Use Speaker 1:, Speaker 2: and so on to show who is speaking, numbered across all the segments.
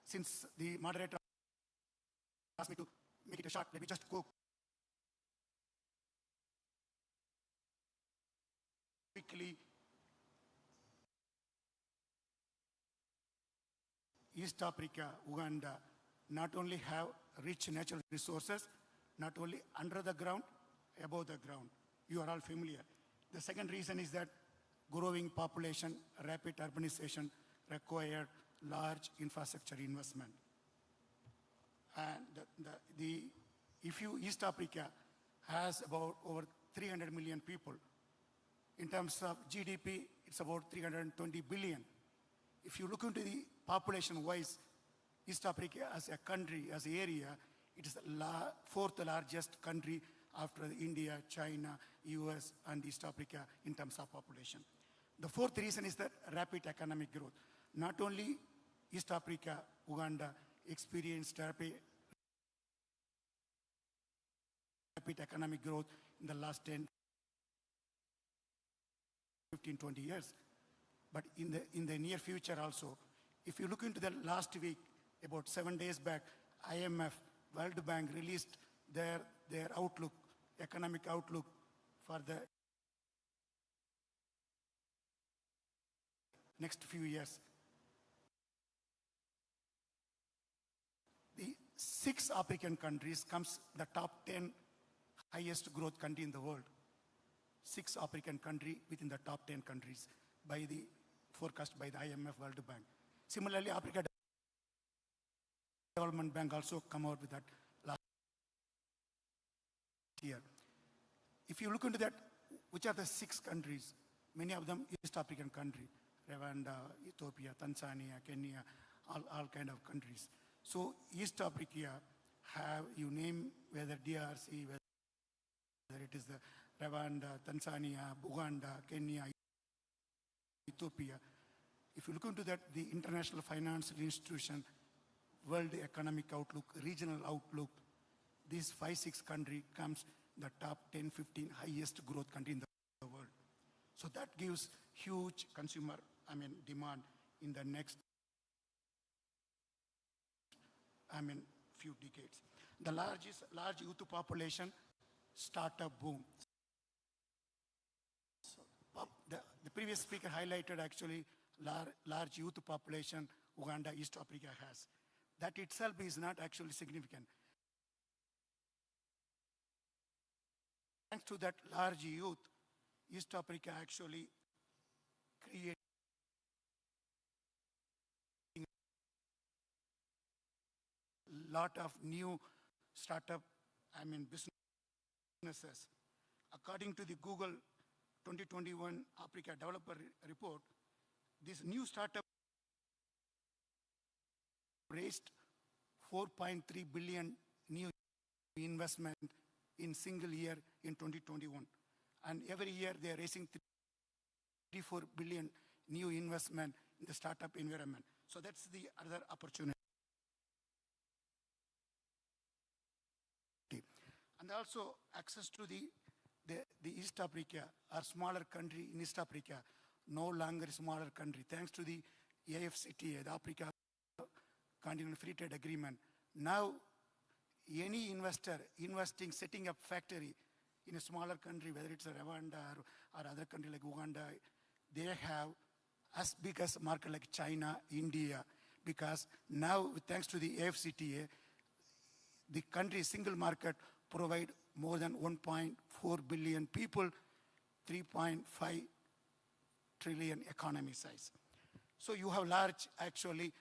Speaker 1: Since the moderator asked me to make it a short, let me just go quickly. East Africa, Uganda, not only have rich natural resources, not only under the ground, above the ground. You are all familiar. The second reason is that growing population, rapid urbanization require large infrastructure investment. And East Africa has about over 300 million people. In terms of GDP, it's about 320 billion. If you look into the population-wise, East Africa as a country, as an area, it is the fourth largest country after India, China, US, and East Africa in terms of population. The fourth reason is that rapid economic growth. Not only East Africa, Uganda experienced rapid economic growth in the last 10, 15, 20 years. But in the near future also, if you look into the last week, about 7 days back, IMF, World Bank released their outlook, economic outlook for the next few years. The 6 African countries comes the top 10 highest growth country in the world. 6 African country within the top 10 countries by the forecast by the IMF, World Bank. Similarly, Africa Development Bank also come out with that last year. If you look into that, which are the 6 countries? Many of them East African country, Rwanda, Ethiopia, Tanzania, Kenya, all kind of countries. So East Africa have, you name whether DRC, whether it is the Rwanda, Tanzania, Uganda, Kenya, Ethiopia. If you look into that, the International Financial Institution, World Economic Outlook, Regional Outlook, these 5-6 countries comes the top 10, 15 highest growth country in the world. So that gives huge consumer, demand in the next, few decades. The large youth population, startup boom. So, the previous speaker highlighted actually large youth population Uganda, East Africa has. That itself is not actually significant. Thanks to that large youth, East Africa actually created a lot of new startup, businesses. According to the Google 2021 Africa Developer Report, this new startup raised 4.3 billion new investment in single year in 2021. And every year they are raising 3-4 billion new investment in the startup environment. So that's the other opportunity. And also access to the East Africa, our smaller country in East Africa, no longer smaller country. Thanks to the AFCTA, the Africa Continental Free Trade Agreement. Now, any investor investing, setting up factory in a smaller country, whether it's a Rwanda or other country like Uganda, they have as big as market like China, India, because now, thanks to the AFCTA, the country's single market provide more than 1.4 billion people, 3.5 trillion economy size. So you have large, actually,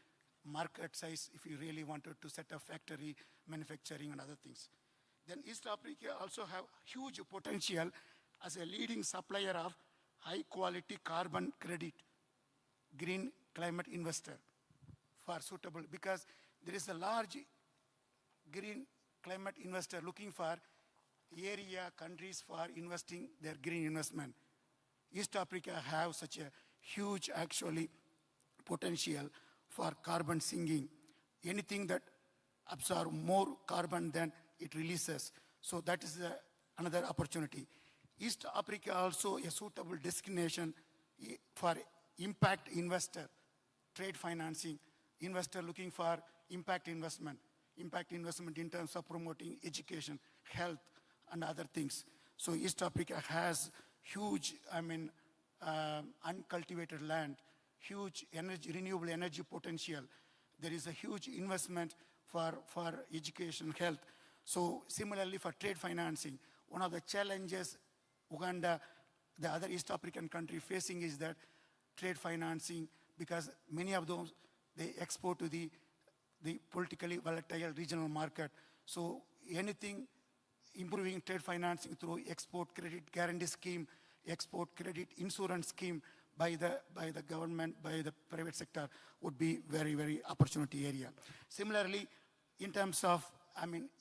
Speaker 1: market size if you really wanted to set up factory, manufacturing and other things. Then East Africa also have huge potential as a leading supplier of high quality carbon credit, green climate investor for suitable, because there is a large green climate investor looking for area, countries for investing their green investment. East Africa have such a huge, actually, potential for carbon sinking. Anything that absorbs more carbon than it releases. So that is another opportunity. East Africa also a suitable destination for impact investor, trade financing, investor looking for impact investment in terms of promoting education, health, and other things. So East Africa has huge, uncultivated land, huge energy, renewable energy potential. There is a huge investment for education, health. So similarly for trade financing, one of the challenges Uganda, the other East African country facing is that trade financing, because many of those, they export to the politically volatile regional market. So anything improving trade financing through export credit guarantee scheme, export credit insurance scheme by the government, by the private sector would be very, very opportunity area. Similarly, in terms of,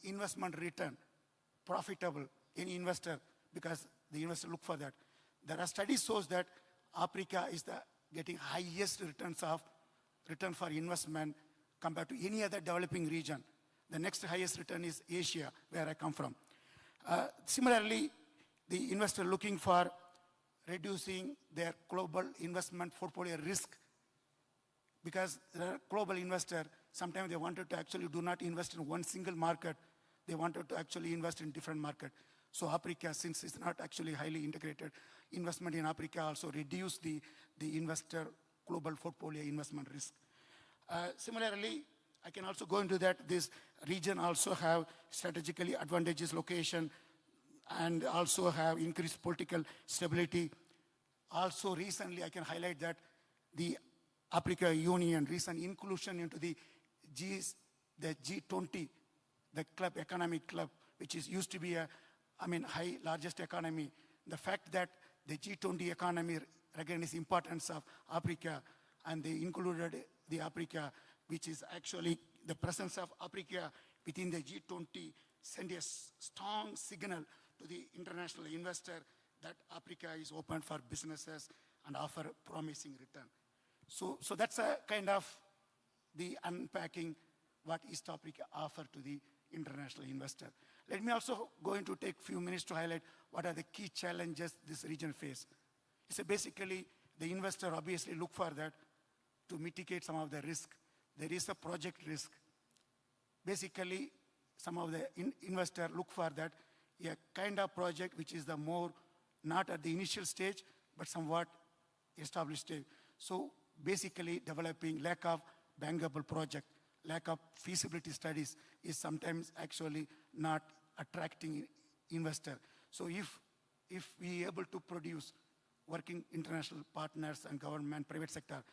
Speaker 1: investment return, profitable, any investor, because the investor look for that. There are studies shows that Africa is getting highest return for investment compared to any other developing region. The next highest return is Asia, where I come from. Similarly, the investor looking for reducing their global investment portfolio risk, because the global investor, sometimes they wanted to actually do not invest in one single market, they wanted to actually invest in different market. So Africa, since it's not actually highly integrated, investment in Africa also reduce the investor global portfolio investment risk. Similarly, I can also go into that this region also have strategically advantageous location and also have increased political stability. Also recently, I can highlight that the Africa Union recent inclusion into the G20, the club, economic club, which is used to be largest economy. The fact that the G20 economy recognizes importance of Africa, and they included the Africa, which is actually the presence of Africa within the G20 send a strong signal to the international investor that Africa is open for businesses and offer promising return. So that's a kind of the unpacking what East Africa offer to the international investor. Let me also going to take a few minutes to highlight what are the key challenges this region face. So basically, the investor obviously look for that to mitigate some of the risk. There is a project risk. Basically, some of the investor look for that a kind of project which is the more not at the initial stage, but somewhat established stage. So basically, developing lack of bankable project, lack of feasibility studies is sometimes actually not attracting investor. So if we able to produce working international partners and government, private sector,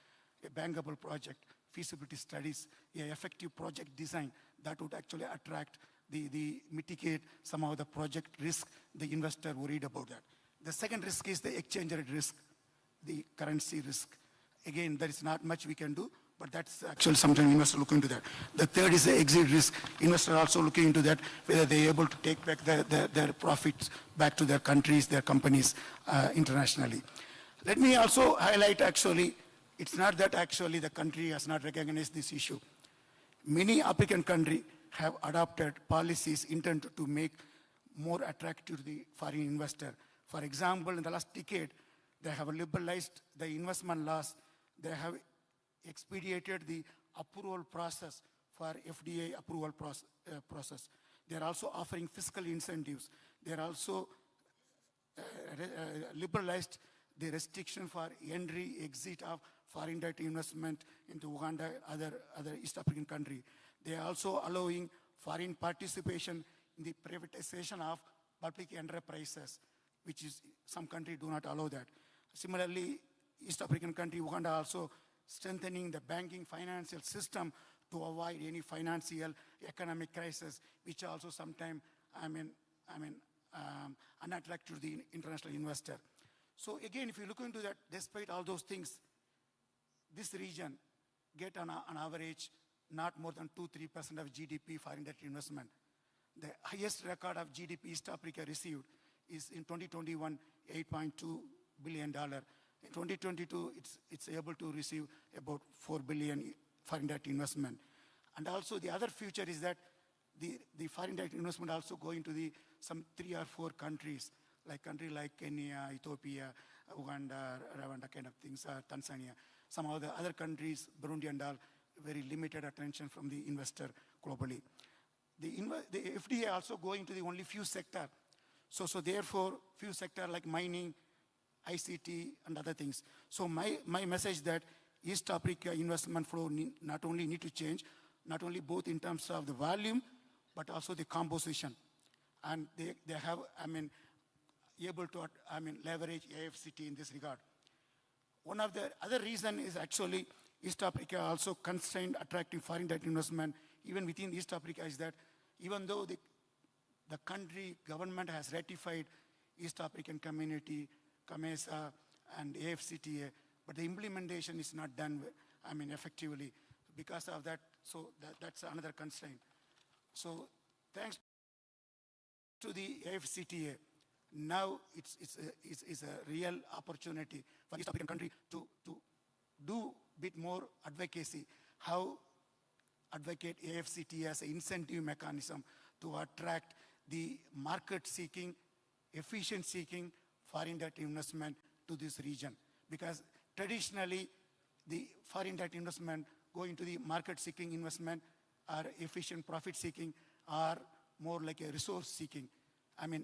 Speaker 1: a bankable project, feasibility studies, a effective project design, that would actually attract the mitigate some of the project risk, the investor worried about that. The second risk is the exchange rate risk, the currency risk. Again, there is not much we can do, but that's actually sometimes investor look into that. The third is the exit risk. Investor also looking into that, whether they're able to take back their profits back to their countries, their companies internationally. Let me also highlight actually, it's not that actually the country has not recognized this issue. Many African countries have adopted policies intended to make more attractive to the foreign investor. For example, in the last decade, they have liberalized the investment laws. They have expedited the approval process for FDI approval process. They are also offering fiscal incentives. They are also liberalized the restriction for entry, exit of foreign direct investment into Uganda, other East African country. They are also allowing foreign participation in the privatization of public enterprises, which is some countries do not allow that. Similarly, East African country, Uganda also strengthening the banking financial system to avoid any financial economic crisis, which also sometimes, unattractive to the international investor. So again, if you look into that, despite all those things, this region get on average not more than 2-3% of GDP foreign direct investment. The highest record of GDP East Africa received is in 2021, $8.2 billion. In 2022, it's able to receive about $4 billion foreign direct investment. And also the other feature is that the foreign direct investment also go into some 3 or 4 countries, like countries like Kenya, Ethiopia, Uganda, Rwanda kind of things, Tanzania. Some of the other countries, Burundi and all, very limited attention from the investor globally. The FDI also going to the only few sector. So therefore, few sector like mining, ICT, and other things. So my message that East Africa investment flow not only need to change, not only both in terms of the volume, but also the composition. And they have, able to, leverage AFCT in this regard. One of the other reason is actually East Africa also constrained attracting foreign direct investment, even within East Africa, is that even though the country government has ratified East African Community, COMESA, and AFCTA, but the implementation is not done, effectively. Because of that, so that's another constraint. So thanks to the AFCTA, now it's a real opportunity for East African country to do a bit more advocacy, how advocate AFCTA as an incentive mechanism to attract the market-seeking, efficient-seeking foreign direct investment to this region. Because traditionally, the foreign direct investment going to the market-seeking investment or efficient profit-seeking are more like a resource-seeking.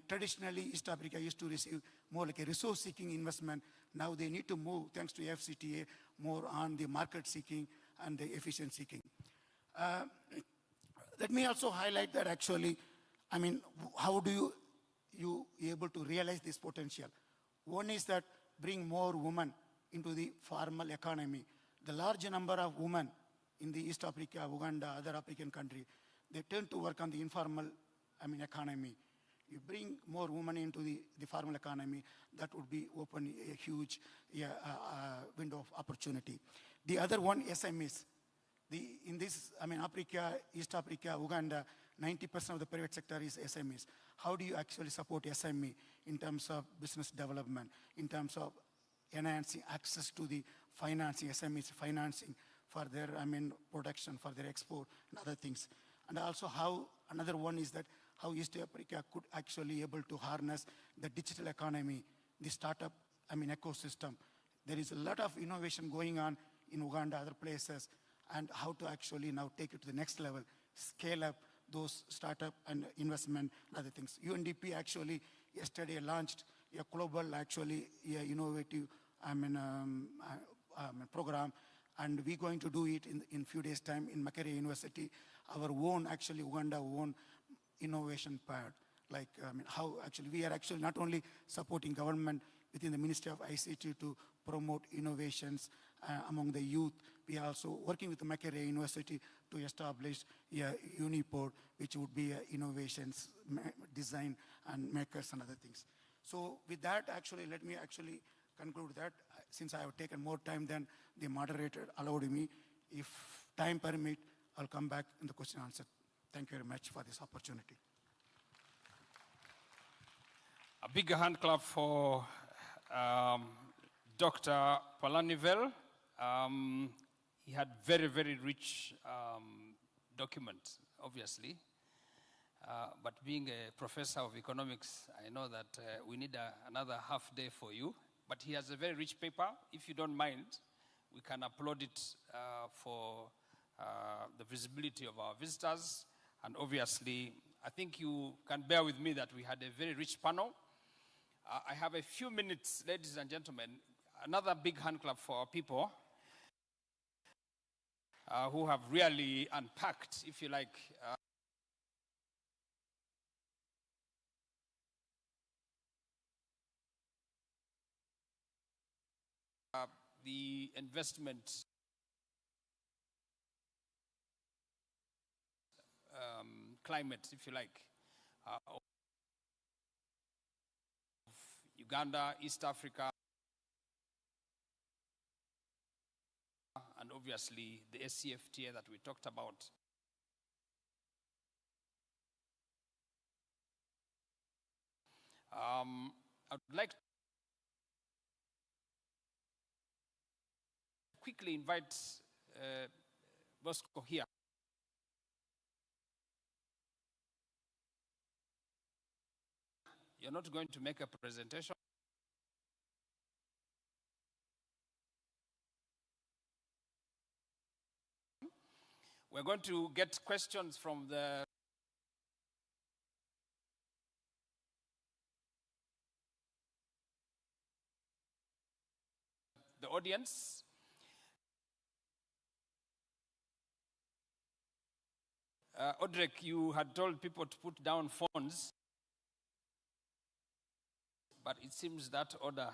Speaker 1: Traditionally, East Africa used to receive more like a resource-seeking investment. Now they need to move, thanks to FCTA, more on the market-seeking and the efficient-seeking. Let me also highlight that actually, how do you able to realize this potential? One is that bring more women into the formal economy. The large number of women in the East Africa, Uganda, other African countries, they tend to work on the informal economy. You bring more women into the formal economy, that would be open a huge window of opportunity. The other one, SMEs. In this, Africa, East Africa, Uganda, 90% of the private sector is SMEs. How do you actually support SME in terms of business development, in terms of enhancing access to the financing, SMEs financing for their, production, for their export, and other things. And also how, another one is that how East Africa could actually able to harness the digital economy, the startup, ecosystem. There is a lot of innovation going on in Uganda, other places, and how to actually now take it to the next level, scale up those startup and investment and other things. UNDP actually yesterday launched a global, innovative program, and we're going to do it in few days' time in Makerere University, our own, actually, Uganda own innovation part. Like, how actually, we are actually not only supporting government within the Ministry of ICT to promote innovations among the youth, we are also working with the Makerere University to establish a Uniport, which would be innovations, design, and makers and other things. So with that, actually, let me actually conclude that. Since I have taken more time than the moderator allowed me, if time permit, I'll come back in the question and answer. Thank you very much for this opportunity.
Speaker 2: A big hand clap for Dr. Palanivel. He had very, very rich documents, obviously. But being a professor of economics, I know that we need another half day for you. But he has a very rich paper. If you don't mind, we can upload it for the visibility of our visitors. And obviously, I think you can bear with me that we had a very rich panel. I have a few minutes, ladies and gentlemen. Another big hand clap for our people who have really unpacked, if you like, the investment climate, if you like, of Uganda, East Africa, and obviously the SCFTA that we talked about. I would like to quickly invite Bosco here. You're not going to make a presentation. We're going to get questions from the audience. Audrey, you had told people to put down phones, but it seems that order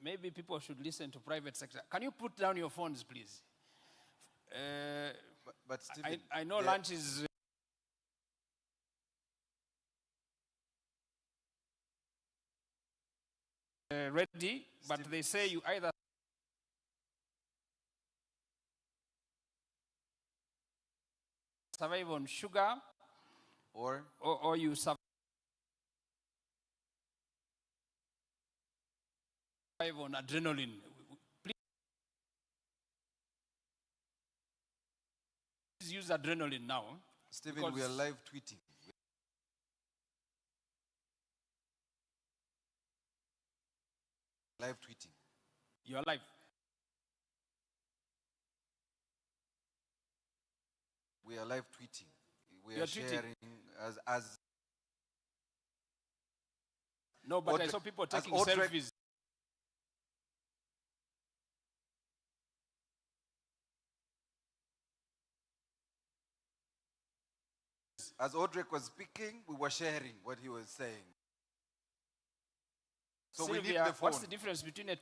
Speaker 2: maybe people should listen to private sector. Can you put down your phones, please?
Speaker 3: But Stephen,
Speaker 2: I know lunch is ready, but they say you either survive on sugar
Speaker 3: or
Speaker 2: you survive on adrenaline. Please use adrenaline now.
Speaker 3: Stephen, we are live tweeting. Live tweeting.
Speaker 2: You are live.
Speaker 3: We are live tweeting. We
Speaker 2: You're
Speaker 3: are
Speaker 2: tweeting?
Speaker 3: sharing as
Speaker 2: No, but I
Speaker 3: Audrey-
Speaker 2: saw people
Speaker 3: as
Speaker 2: taking
Speaker 3: Audrey-
Speaker 2: selfies.
Speaker 3: as Audrey was speaking, we were sharing what he was saying. So we need
Speaker 2: Sylvia,
Speaker 3: the phone.
Speaker 2: what's the difference between a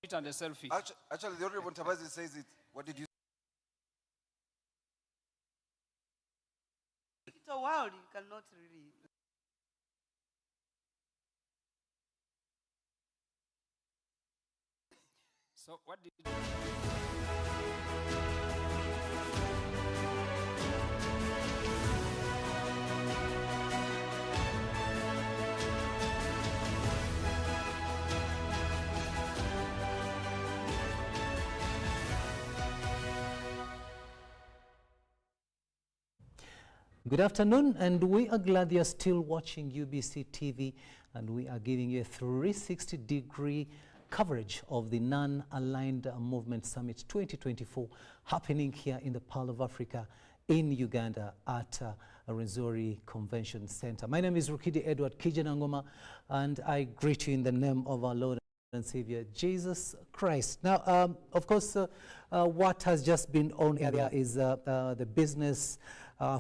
Speaker 2: tweet and a selfie?
Speaker 3: Actually, the Honorable Tabazi says it. What did you
Speaker 4: It's a world you cannot really.
Speaker 2: So what did
Speaker 5: Good afternoon, and we are glad you're still watching UBC TV, and we are giving you a 360-degree coverage of the Non-Aligned Movement Summit 2024 happening here in the Pearl of Africa in Uganda at Rwenzori Convention Center. My name is Rukidi Edward Kijanangoma, and I greet you in the name of our Lord and Savior Jesus Christ. Now, of course, what has just been on area is the business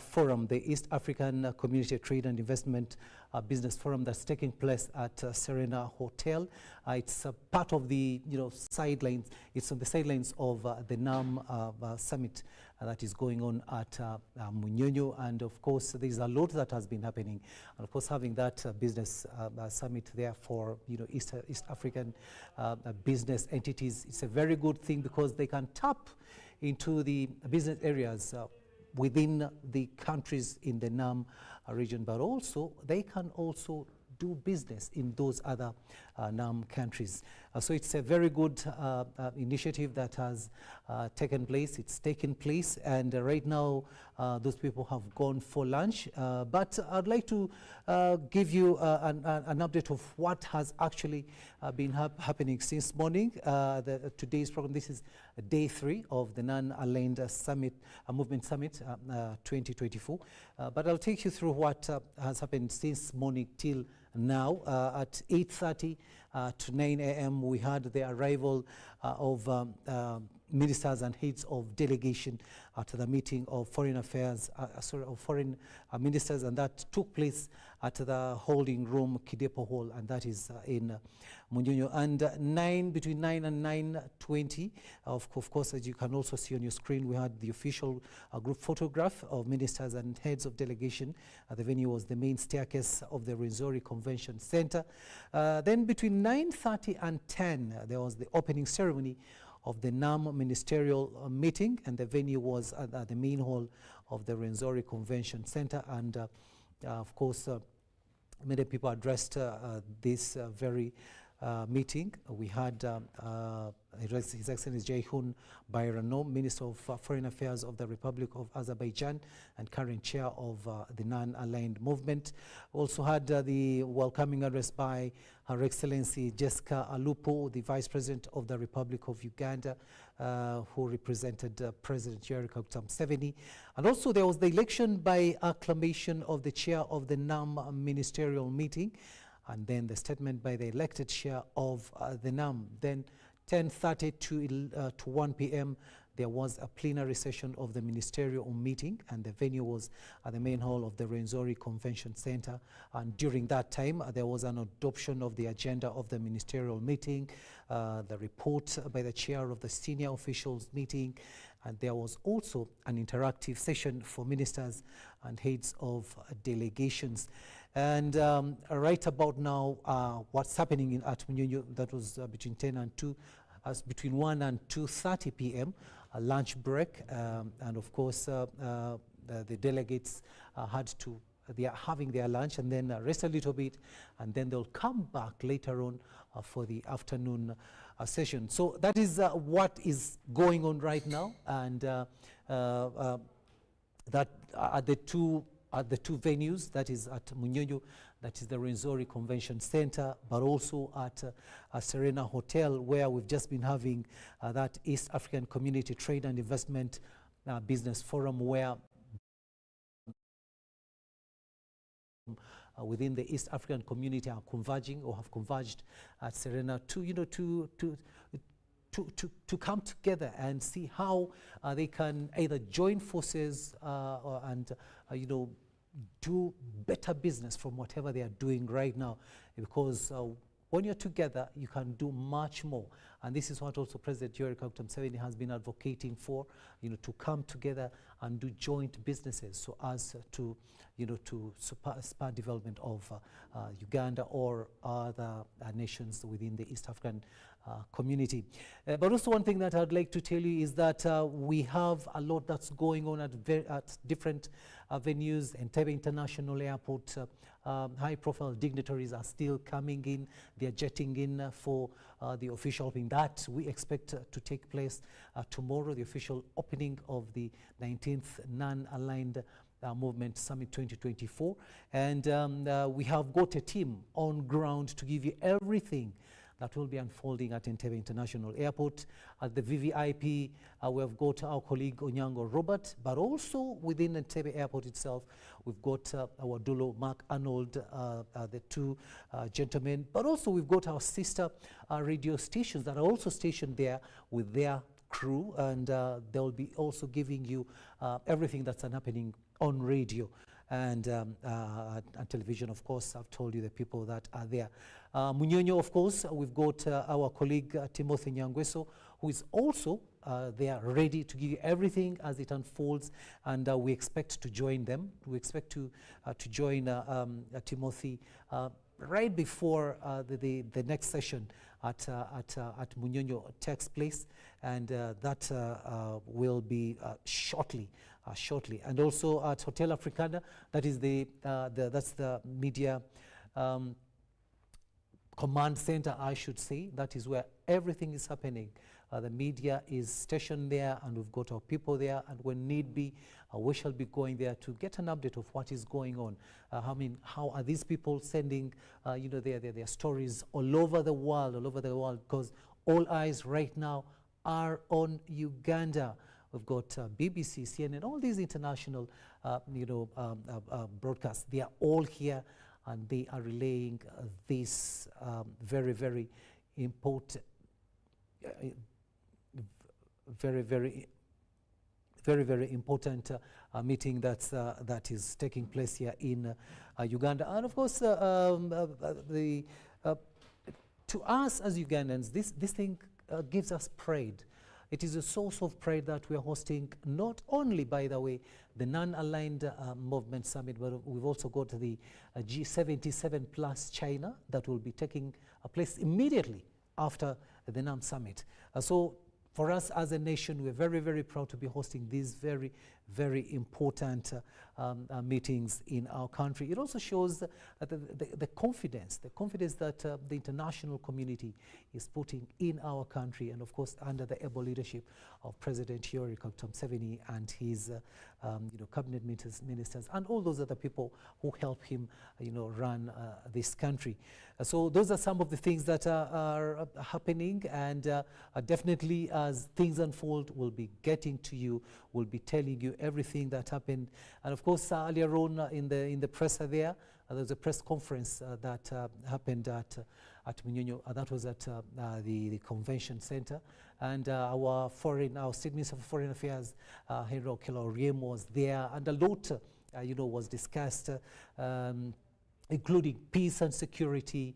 Speaker 5: forum, the East African Community Trade and Investment Business Forum that's taking place at Serena Hotel. It's part of the sidelines. It's on the sidelines of the NAM summit that is going on at Munyonyo, and of course there's a lot that has been happening, and of course having that business summit there for East African business entities, it's a very good thing because they can tap into the business areas within the countries in the NAM region, but also they can also do business in those other NAM countries. So it's a very good initiative that has taken place. It's taken place, and right now those people have gone for lunch. But I'd like to give you an update of what has actually been happening since morning. Today's program, this is day 3 of the Non-Aligned Summit, Movement Summit 2024. But I'll take you through what has happened since morning till now. At 8:30 to 9 a.m. we had the arrival of ministers and heads of delegation at the meeting of foreign affairs, of foreign ministers, and that took place at the holding room Kidepo Hall, and that is in Munyonyo. And between 9 and 9:20, of course, as you can also see on your screen, we had the official group photograph of ministers and heads of delegation. The venue was the main staircase of the Rwenzori Convention Center. Then between 9:30 and 10, there was the opening ceremony of the NAM ministerial meeting, and the venue was at the main hall of the Rwenzori Convention Center. And of course, many people addressed this very meeting. We had His Excellency Ceyhun Bayramoglu, Minister of Foreign Affairs of the Republic of Azerbaijan and current chair of the non-aligned movement. Also had the welcoming address by Her Excellency Jessica Alupo, the Vice President of the Republic of Uganda, who represented President Yoweri Kaguta Museveni. And also there was the election by acclamation of the chair of the NAM ministerial meeting, and then the statement by the elected chair of the NAM. Then 10:30 to 1 p.m. there was a plenary session of the ministerial meeting, and the venue was at the main hall of the Rwenzori Convention Center. And during that time, there was an adoption of the agenda of the ministerial meeting, the report by the chair of the senior officials meeting, and there was also an interactive session for ministers and heads of delegations. And right about now, what's happening at Munyonyo, that was between 10 and 2, between 1 and 2:30 p.m., a lunch break, and of course the delegates they are having their lunch and then rest a little bit, and then they'll come back later on for the afternoon session. So that is what is going on right now, and that at the two venues, that is at Munyonyo, that is the Rwenzori Convention Center, but also at Serena Hotel, where we've just been having that East African Community Trade and Investment Business Forum, where within the East African community are converging or have converged at Serena to to come together and see how they can either join forces and do better business from whatever they are doing right now, because when you're together, you can do much more. And this is what also President Yoweri Kaguta Museveni has been advocating for, to come together and do joint businesses so as to, to spur development of Uganda or other nations within the East African community. But also one thing that I'd like to tell you is that we have a lot that's going on at different venues. Entebbe International Airport, high-profile dignitaries are still coming in. They're jetting in for the official opening that we expect to take place tomorrow, the official opening of the 19th Non-Aligned Movement Summit 2024. And we have got a team on ground to give you everything that will be unfolding at Entebbe International Airport. At the VVIP, we have got our colleague Onyango Robert, but also within Entebbe Airport itself, we've got our Dulo Mark Arnold, the two gentlemen, but also we've got our sister radio stations that are also stationed there with their crew, and they'll be also giving you everything that's happening on radio. And television, of course, I've told you the people that are there. Munyonyo, of course, we've got our colleague Timothy Nyangweso, who is also there ready to give you everything as it unfolds, and we expect to join them. We expect to join Timothy right before the next session at Munyonyo takes place, and that will be shortly. And also at Hotel Africana, that is that's the media command center, I should say. That is where everything is happening. The media is stationed there, and we've got our people there, and when need be, we shall be going there to get an update of what is going on. How are these people sending their stories all over the world, because all eyes right now are on Uganda. We've got BBC, CNN, all these international broadcasts. They are all here, and they are relaying this very, very important, very important meeting that is taking place here in Uganda. And of course, to us as Ugandans, this thing gives us pride. It is a source of pride that we are hosting not only, by the way, the Non-Aligned Movement Summit, but we've also got the G77 plus China that will be taking place immediately after the NAM Summit. So for us as a nation, we're very, very proud to be hosting these very, very important meetings in our country. It also shows the confidence that the international community is putting in our country, and of course under the able leadership of President Yoweri Kaguta Museveni and his cabinet ministers and all those other people who help him run this country. So those are some of the things that are happening, and definitely as things unfold, we'll be getting to you, we'll be telling you everything that happened. And of course earlier on in the presser there was a press conference that happened at Munyonyo. That was at the convention center, and our State Minister for Foreign Affairs, Henry Okello Oryem, was there, and a lot was discussed, including peace and security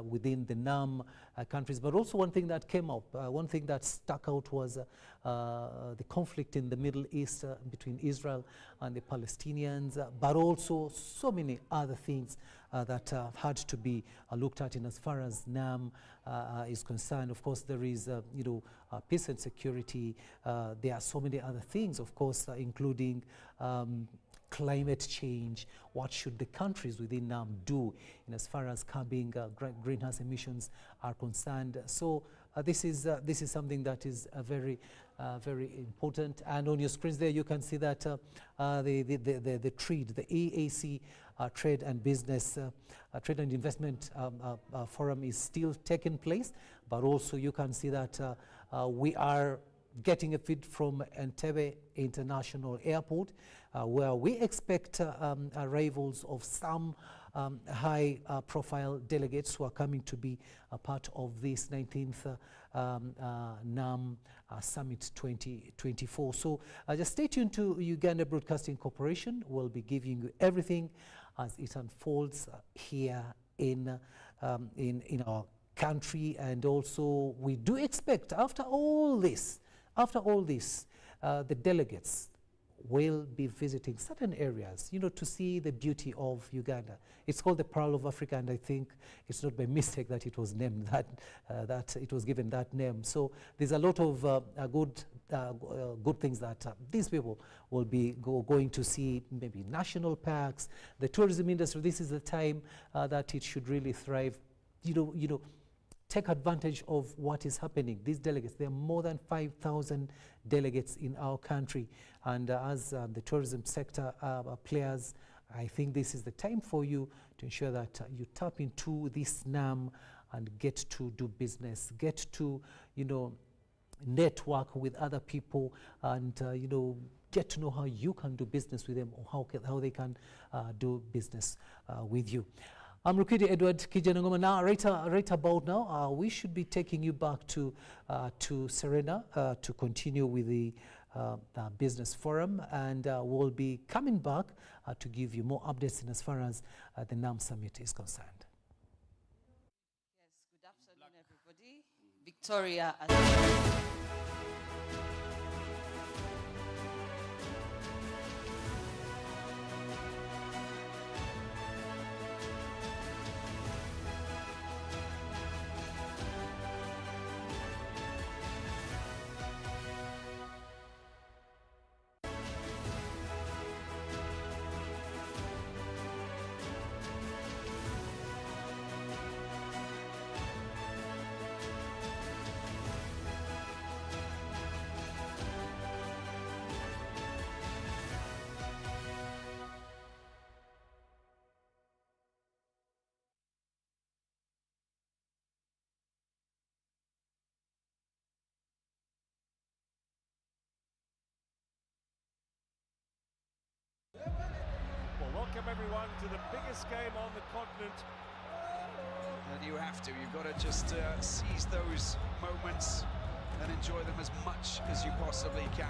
Speaker 5: within the NAM countries. But also one thing that came up, one thing that stuck out was the conflict in the Middle East between Israel and the Palestinians, but also so many other things that had to be looked at in as far as NAM is concerned. Of course, there is peace and security. There are so many other things, of course, including climate change. What should the countries within NAM do in as far as curbing greenhouse emissions are concerned? So this is something that is very important. And on your screens there, you can see that the TREAD, the EAC Trade and Business Trade and Investment Forum is still taking place, but also you can see that we are getting a feed from Entebbe International Airport, where we expect arrivals of some high-profile delegates who are coming to be a part of this 19th NAM Summit 2024. So just stay tuned to Uganda Broadcasting Corporation. We'll be giving you everything as it unfolds here in our country, and also we do expect after all this, the delegates will be visiting certain areas, to see the beauty of Uganda. It's called the Pearl of Africa, and I think it's not by mistake that it was named that it was given that name. So there's a lot of good things that these people will be going to see, maybe national parks, the tourism industry. This is the time that it should really thrive. Take advantage of what is happening. These delegates, there are more than 5,000 delegates in our country, and as the tourism sector players, I think this is the time for you to ensure that you tap into this NAM and get to do business, get to network with other people, and get to know how you can do business with them, or how they can do business with you. I'm Rukidi Edward Kijanangoma. Now, right about now, we should be taking you back to Serena to continue with the business forum, and we'll be coming back to give you more updates in as far as the NAM Summit is concerned.
Speaker 4: Yes, good afternoon, everybody. Victoria.
Speaker 6: Well, welcome everyone to the biggest game on the continent.
Speaker 7: And you have to. You've got to just seize those moments and enjoy them as much as you possibly can.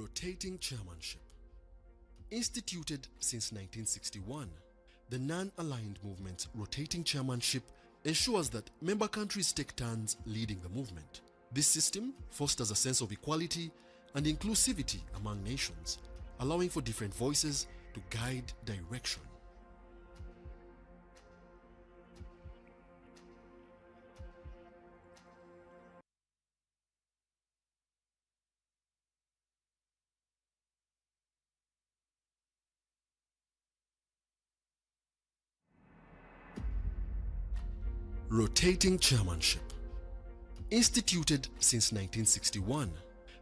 Speaker 8: Rotating chairmanship. Instituted since 1961, the non-aligned movement's rotating chairmanship ensures that member countries take turns leading the movement. This system fosters a sense of equality and inclusivity among nations, allowing for different voices to guide direction. Rotating chairmanship. Instituted since 1961,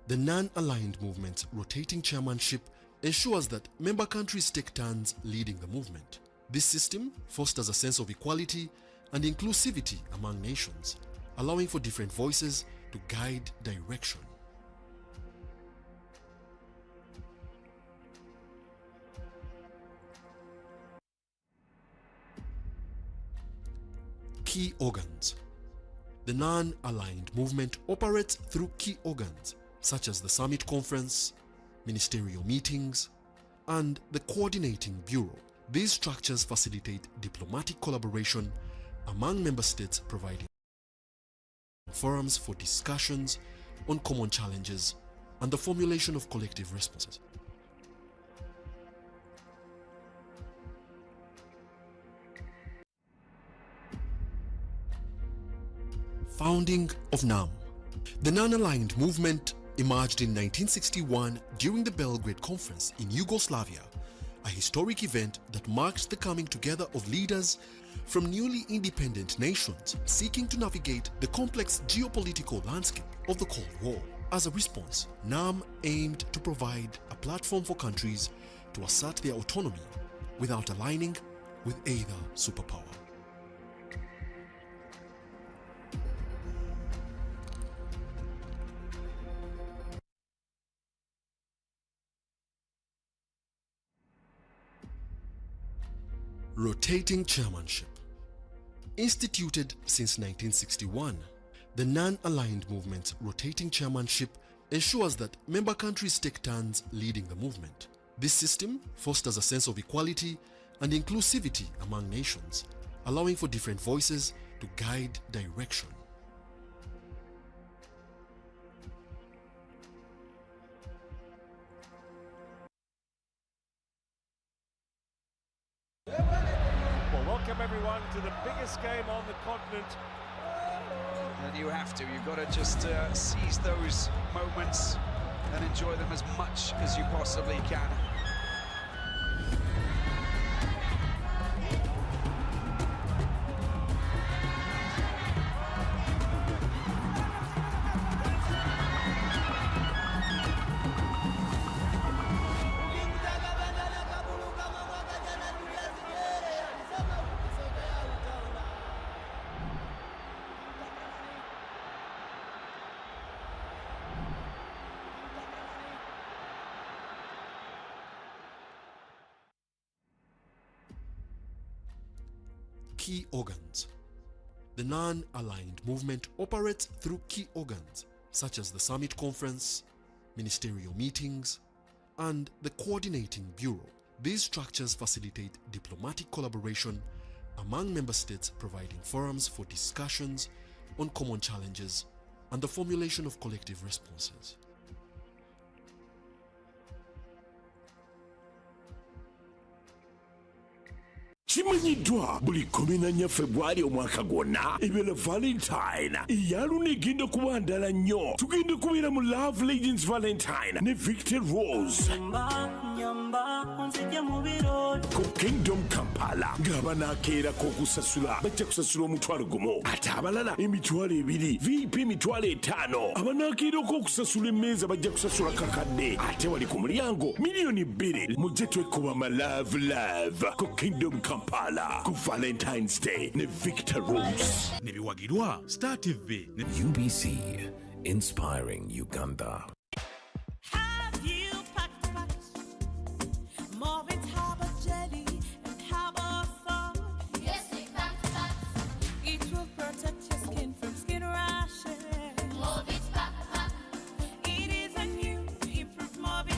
Speaker 8: the non-aligned movement's rotating chairmanship ensures that member countries take turns leading the movement. This system fosters a sense of equality and inclusivity among nations, allowing for different voices to guide direction. Key organs. The non-aligned movement operates through key organs such as the Summit Conference, ministerial meetings, and the Coordinating Bureau. These structures facilitate diplomatic collaboration among member states, providing forums for discussions on common challenges and the formulation of collective responses. Founding of NAM. The non-aligned movement emerged in 1961 during the Belgrade Conference in Yugoslavia, a historic event that marked the coming together of leaders from newly independent nations seeking to navigate the complex geopolitical landscape of the Cold War. As a response, NAM aimed to provide a platform for countries to assert their autonomy without aligning with either superpower. Rotating chairmanship. Instituted since 1961, the non-aligned movement's rotating chairmanship ensures that member countries take turns leading the movement. This system fosters a sense of equality and inclusivity among nations, allowing for different voices to guide direction.
Speaker 6: Well, welcome everyone to the biggest game on the continent.
Speaker 7: And you have to. You've got to just seize those moments and enjoy them as much as you possibly can.
Speaker 8: Key organs. The non-aligned movement operates through key organs such as the Summit Conference, ministerial meetings, and the Coordinating Bureau. These structures facilitate diplomatic collaboration among member states, providing forums for discussions on common challenges and the formulation of collective responses.
Speaker 9: Kimanyiddwa buli 14 February omwaka gwonna ebeera Valentine eyaluna egenda kuba ndala nnyo. Tugenda kubeera mu Love Legends Valentine ne Victor Rose ku Kingdom Kampala ng'abanaakeerako okusasula bajja kusasula omutwalo gumu, ate abalala emitwalo 2, VIP emitwalo 5. Abanaakeerako okusasula emmeeza bajja kusasula kakadde, ate wali ku mulyango $2,000,000. Mujje twekuba ma love ku Kingdom Kampala ku Valentine's Day ne Victor Rose.
Speaker 10: Nebiwagirwa Star TV.
Speaker 11: UBC, inspiring Uganda.
Speaker 12: Have you packed Morris Harbour jelly and Harbour foam? Yes, we packed. It will protect your skin from skin rashes. Morris pack. It is a new improved Morris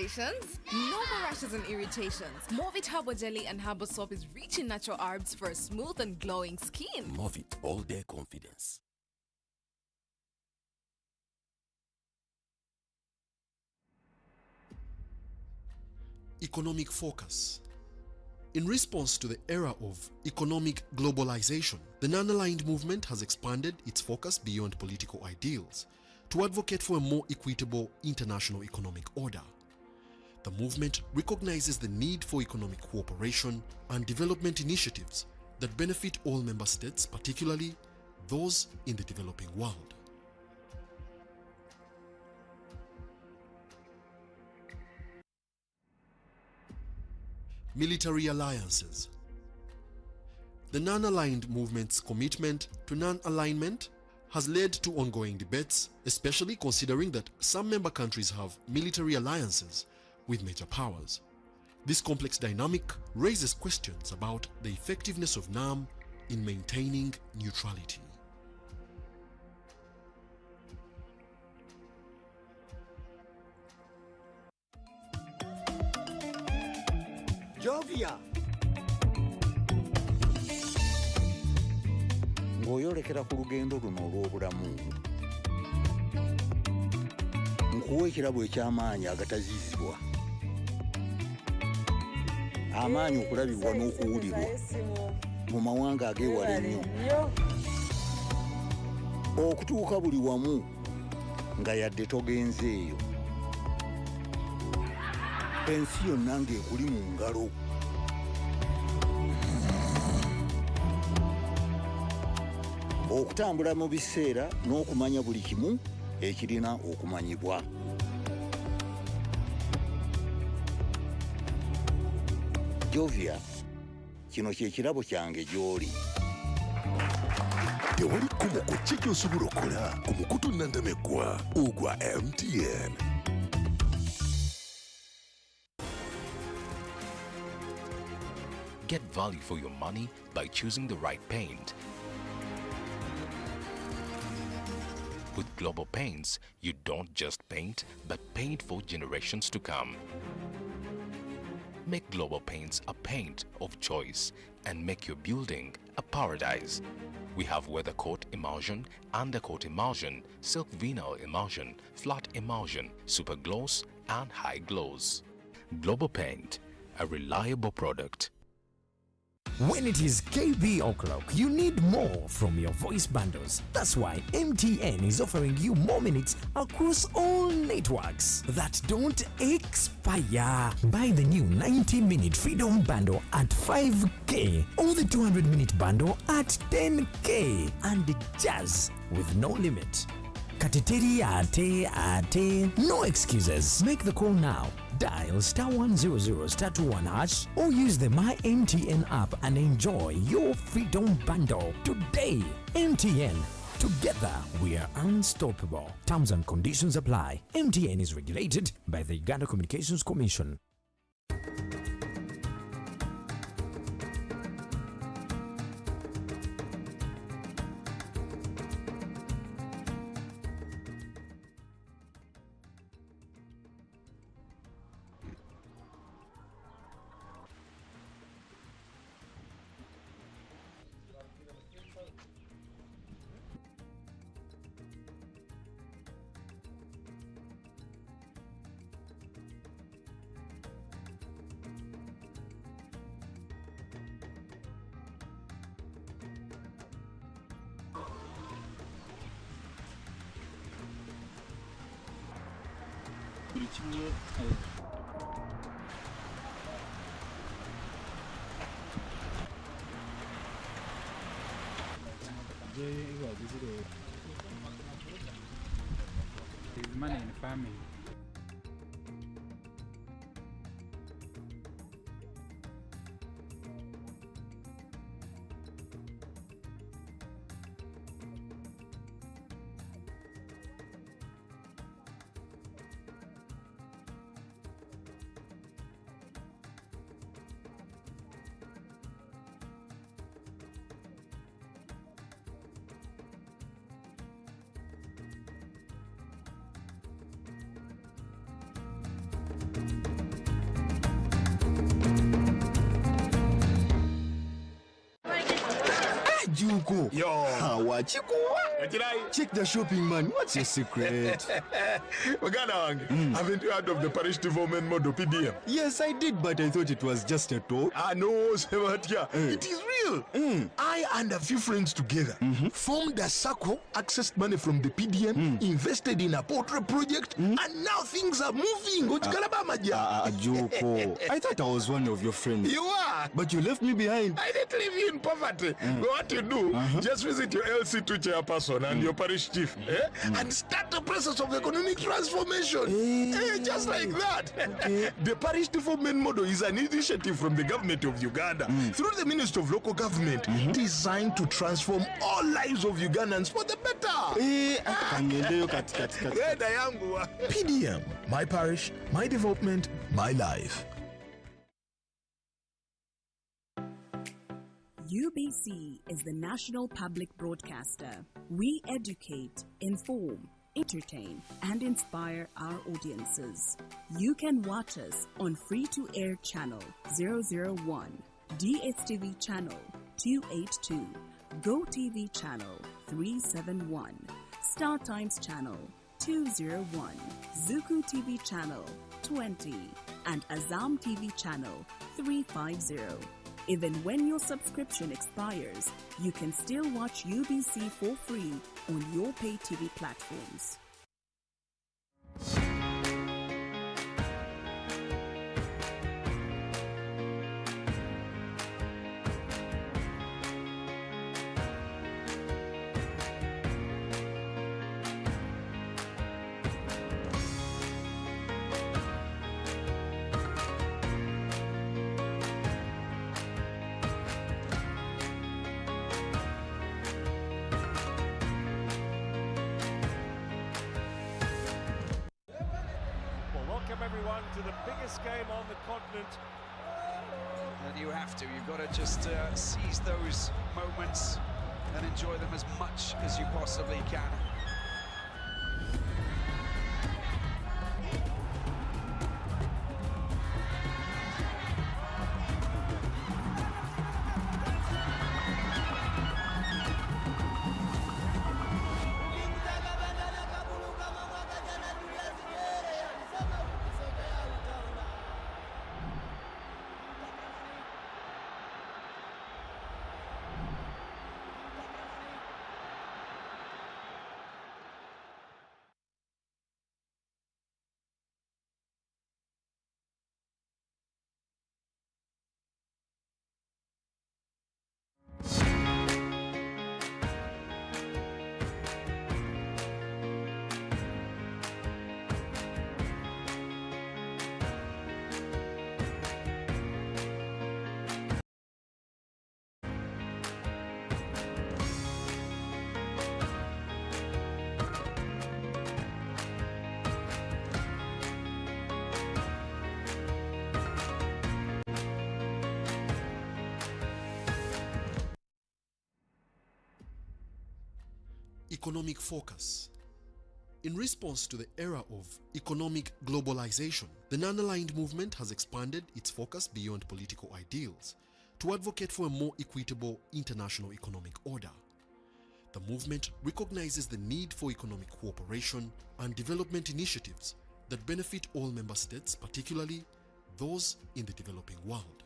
Speaker 13: palpitations? No more rashes and irritations. Movit Herbal Jelly and Herbal Soap is rich in natural herbs for a smooth and glowing skin.
Speaker 11: Movit All Day Confidence.
Speaker 8: Economic focus. In response to the era of economic globalization, the non-aligned movement has expanded its focus beyond political ideals to advocate for a more equitable international economic order. The movement recognizes the need for economic cooperation and development initiatives that benefit all member states, particularly those in the developing world. Military alliances. The non-aligned movement's commitment to non-alignment has led to ongoing debates, especially considering that some member countries have military alliances with major powers. This complex dynamic raises questions about the effectiveness of NAM in maintaining neutrality.
Speaker 14: Jovia. Ng'oyolekera ku lugendo luno olw'obulamu nkuwa ekirabo eky'amaanyi agataziizibwa, amaanyi okulabibwa n'okuwulirwa mu mawanga ag'ewala ennyo, okutuuka buli wamu nga yadde togenzeeyo, ensi yonna ng'ekuli mu ngalo. Okutambula mu biseera n'okumanya buli kimu ekirina okumanyibwa. Jovia, kino kye kirabo kyange gy'oli.
Speaker 9: Tewali kkubo ku ki gy'osobola okukola ku mukutu nnandameggwa ogwa MTN.
Speaker 11: Get value for your money by choosing the right paint. With Global Paints, you don't just paint, but paint for generations to come. Make Global Paints a paint of choice and make your building a paradise. We have weather coat emulsion, undercoat emulsion, silk vinyl emulsion, flat emulsion, super gloss, and high gloss. Global Paint, a reliable product.
Speaker 15: When it is KB o'clock, you need more from your voice bundles. That's why MTN is offering you more minutes across all networks that don't expire. Buy the new 90-minute Freedom Bundle at 5K or the 200-minute bundle at 10K and jazz with no limit. Kateteri ate, no excuses. Make the call now. Dial *100 *21 hash or use the My MTN app and enjoy your Freedom Bundle today. MTN. Together we are unstoppable. Terms and conditions apply. MTN is regulated by the Uganda Communications Commission.
Speaker 16: There's money in farming.
Speaker 9: Zuko.
Speaker 16: Yo.
Speaker 9: Check the shopping, man. What's your secret?
Speaker 16: Haven't you heard of the parish development model, PDM?
Speaker 9: Yes, I did, but I thought it was just a talk.
Speaker 16: No, Sebatia. It is real. I and a few friends together formed a circle, accessed money from the PDM, invested in a poultry project, and now things are moving.
Speaker 9: Joko, I thought I was one of your friends.
Speaker 16: You are.
Speaker 9: But you left me behind.
Speaker 16: I didn't leave you in poverty. What you do, just visit your LC2 chairperson and your parish chief and start the process of economic transformation. Just like that. The parish development model is an initiative from the government of Uganda through the Ministry of Local Government designed to transform all lives of Ugandans for the better. PDM, my parish, my development, my life.
Speaker 17: UBC is the national public broadcaster. We educate, inform, entertain, and inspire our audiences. You can watch us on free-to-air channel 001, DSTV channel 282, GoTV channel 371, Star Times channel 201, Zuku TV channel 20, and Azam TV channel 350. Even when your subscription expires, you can still watch UBC for free on your pay TV platforms.
Speaker 6: Welcome everyone to the biggest game on the continent.
Speaker 7: And you have to. You've got to just seize those moments and enjoy them as much as you possibly can.
Speaker 8: Economic focus. In response to the era of economic globalization, the non-aligned movement has expanded its focus beyond political ideals to advocate for a more equitable international economic order. The movement recognizes the need for economic cooperation and development initiatives that benefit all member states, particularly those in the developing world.